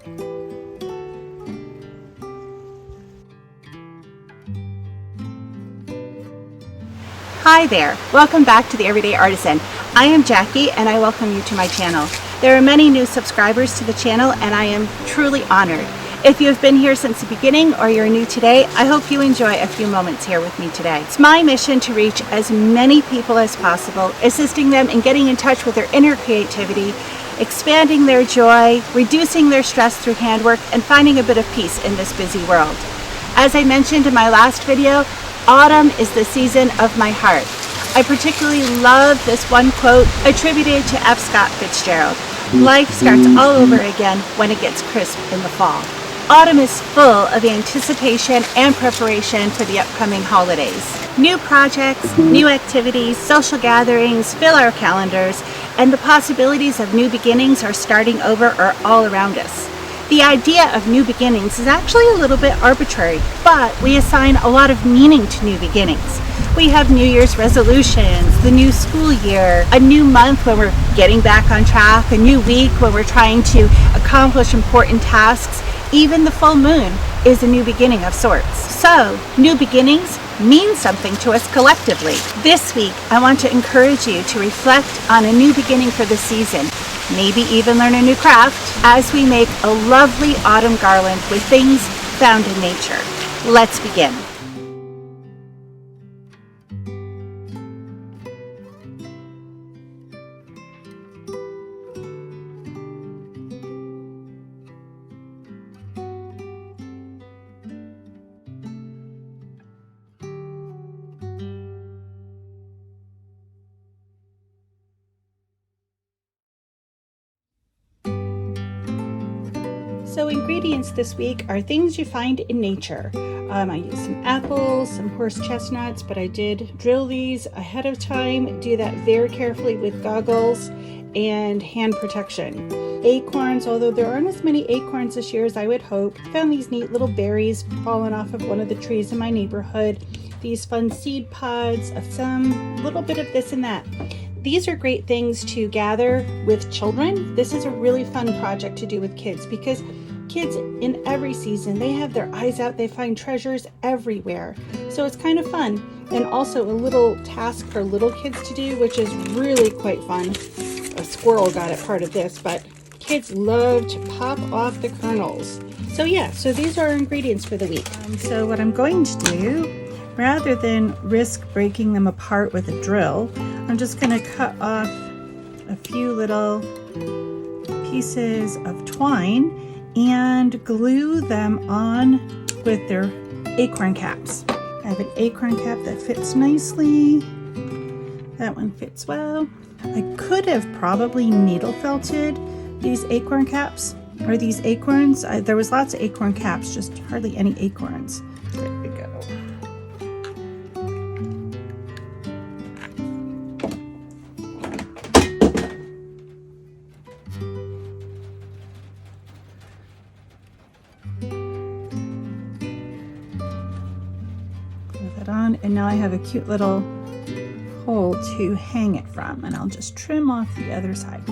Hi there, welcome back to the Everyday Artisan. I am Jackie and I welcome you to my channel. There are many new subscribers to the channel and I am truly honored. If you have been here since the beginning or you're new today, I hope you enjoy a few moments here with me today. It's my mission to reach as many people as possible, assisting them in getting in touch with their inner creativity, expanding their joy, reducing their stress through handwork, and finding a bit of peace in this busy world. As I mentioned in my last video, autumn is the season of my heart. I particularly love this one quote attributed to F. Scott Fitzgerald. Life starts all over again when it gets crisp in the fall. Autumn is full of anticipation and preparation for the upcoming holidays. New projects, new activities, social gatherings fill our calendars, and the possibilities of new beginnings or starting over are all around us. The idea of new beginnings is actually a little bit arbitrary, but we assign a lot of meaning to new beginnings. We have New Year's resolutions, the new school year, a new month when we're getting back on track, a new week when we're trying to accomplish important tasks. Even the full moon is a new beginning of sorts. So, new beginnings mean something to us collectively. This week, I want to encourage you to reflect on a new beginning for the season. Maybe even learn a new craft as we make a lovely autumn garland with things found in nature. Let's begin. So ingredients this week are things you find in nature. I used some apples, some horse chestnuts, but I did drill these ahead of time, do that very carefully with goggles and hand protection. Acorns, although there aren't as many acorns this year as I would hope. I found these neat little berries fallen off of one of the trees in my neighborhood. These fun seed pods of some little bit of this and that. These are great things to gather with children. This is a really fun project to do with kids because kids in every season, they have their eyes out, they find treasures everywhere. So it's kind of fun, and also a little task for little kids to do, which is really quite fun. A squirrel got it part of this, but kids love to pop off the kernels. So yeah, so these are our ingredients for the week. So what I'm going to do, rather than risk breaking them apart with a drill, I'm just going to cut off a few little pieces of twine and glue them on with their acorn caps. I have an acorn cap that fits nicely. That one fits well. I could have probably needle felted these acorn caps, or these acorns. There was lots of acorn caps, just hardly any acorns. There we go. On, and now I have a cute little hole to hang it from, and I'll just trim off the other side.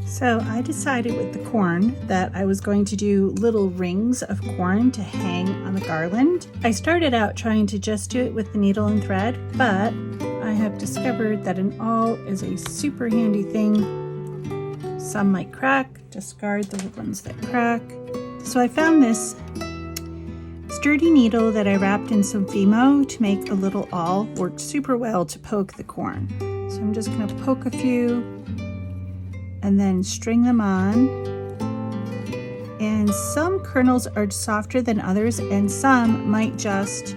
So I decided with the corn that I was going to do little rings of corn to hang on the garland. I started out trying to just do it with the needle and thread, but I have discovered that an awl is a super handy thing. Some might crack, discard the ones that crack. So I found this sturdy needle that I wrapped in some Fimo to make a little awl. Worked super well to poke the corn. So I'm just going to poke a few and then string them on. And some kernels are softer than others, and some might just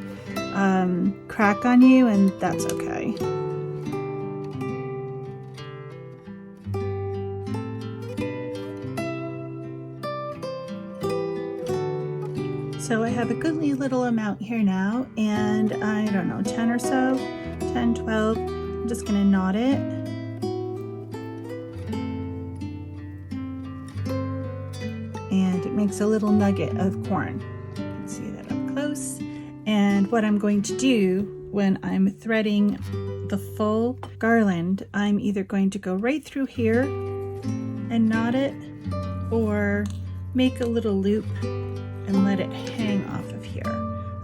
crack on you, and that's okay. So I have a goodly little amount here now, and I don't know, 10 or so, 10, 12. I'm just gonna knot it. And it makes a little nugget of corn. You can see that up close. And what I'm going to do when I'm threading the full garland, I'm either going to go right through here and knot it, or make a little loop and let it hang off of here.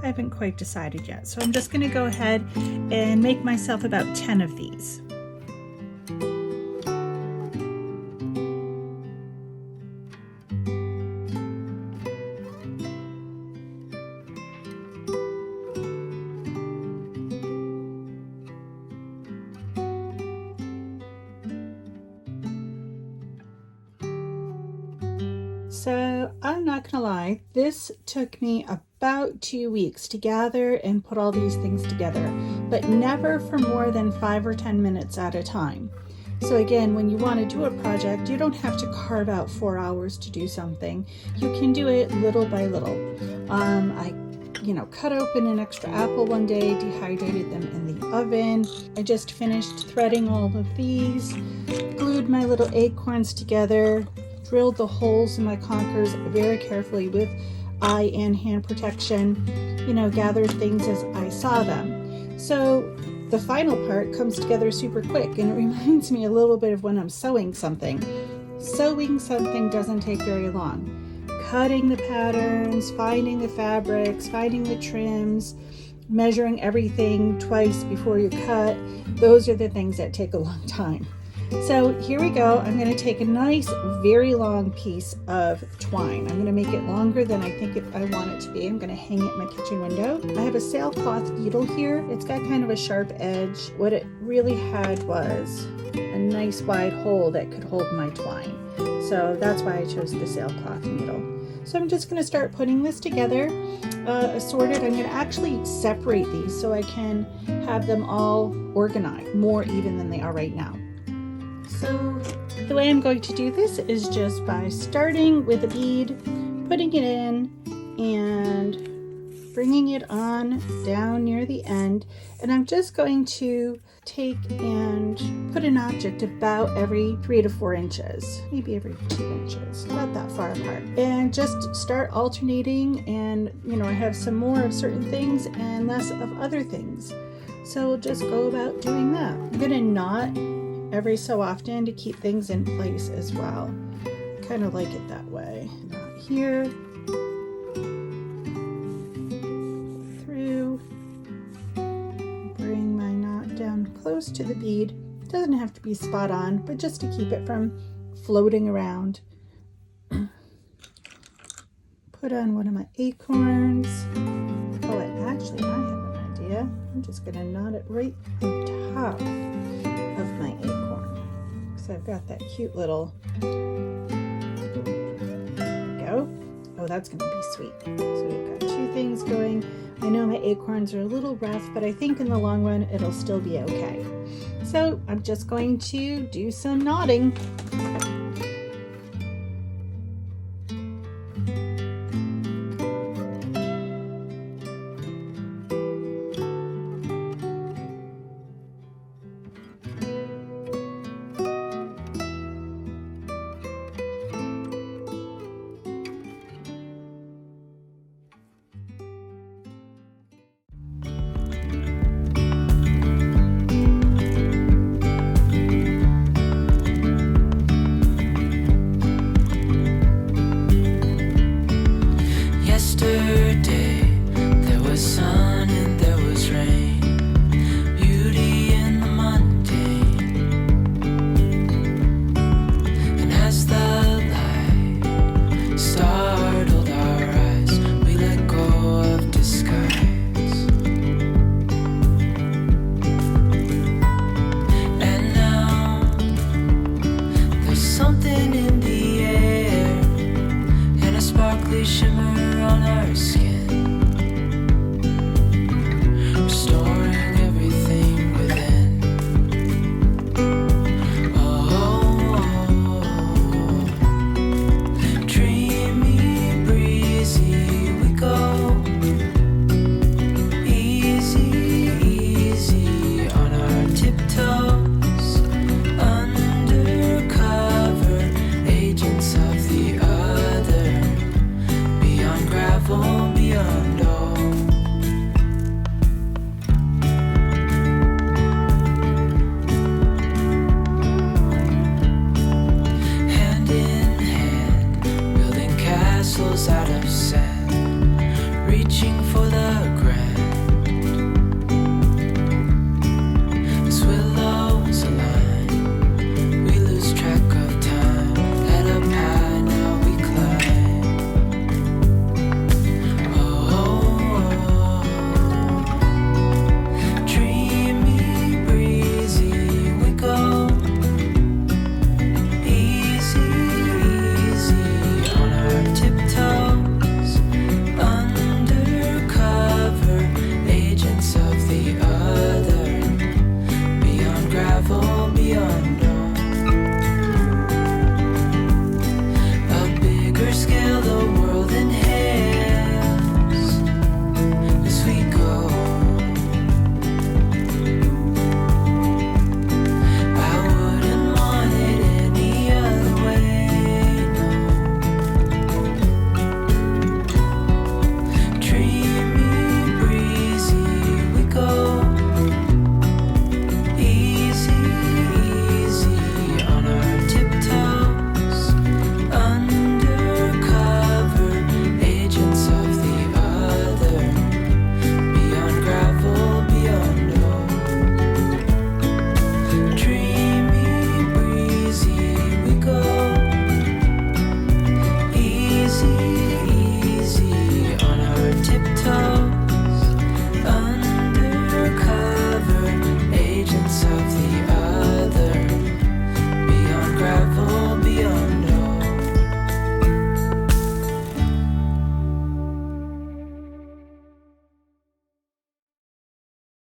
I haven't quite decided yet. So I'm just gonna go ahead and make myself about 10 of these. So I'm not gonna lie, this took me about 2 weeks to gather and put all these things together, but never for more than 5 or 10 minutes at a time. So again, when you want to do a project, you don't have to carve out 4 hours to do something. You can do it little by little. I cut open an extra apple one day, dehydrated them in the oven. I just finished threading all of these, glued my little acorns together, drilled the holes in my conkers very carefully with eye and hand protection, gathered things as I saw them. So the final part comes together super quick, and it reminds me a little bit of when I'm sewing something. Sewing something doesn't take very long. Cutting the patterns, finding the fabrics, finding the trims, measuring everything twice before you cut, those are the things that take a long time. So here we go. I'm going to take a nice, very long piece of twine. I'm going to make it longer than I think I want it to be. I'm going to hang it in my kitchen window. I have a sailcloth needle here. It's got kind of a sharp edge. What it really had was a nice wide hole that could hold my twine. So that's why I chose the sailcloth needle. So I'm just going to start putting this together, assorted. I'm going to actually separate these so I can have them all organized, more even than they are right now. So the way I'm going to do this is just by starting with a bead, putting it in, and bringing it on down near the end. And I'm just going to take and put an object about every 3 to 4 inches, maybe every 2 inches, about that far apart. And just start alternating, and I have some more of certain things and less of other things. So we'll just go about doing that. I'm gonna knot every so often to keep things in place as well. I kind of like it that way. Knot here, through, bring my knot down close to the bead. It doesn't have to be spot on, but just to keep it from floating around. Put on one of my acorns. Oh, and actually I have an idea. I'm just gonna knot it right on top of my acorn. So I've got that cute little, there we go. Oh, that's gonna be sweet. So we've got 2 things going. I know my acorns are a little rough, but I think in the long run it'll still be okay. So I'm just going to do some knotting.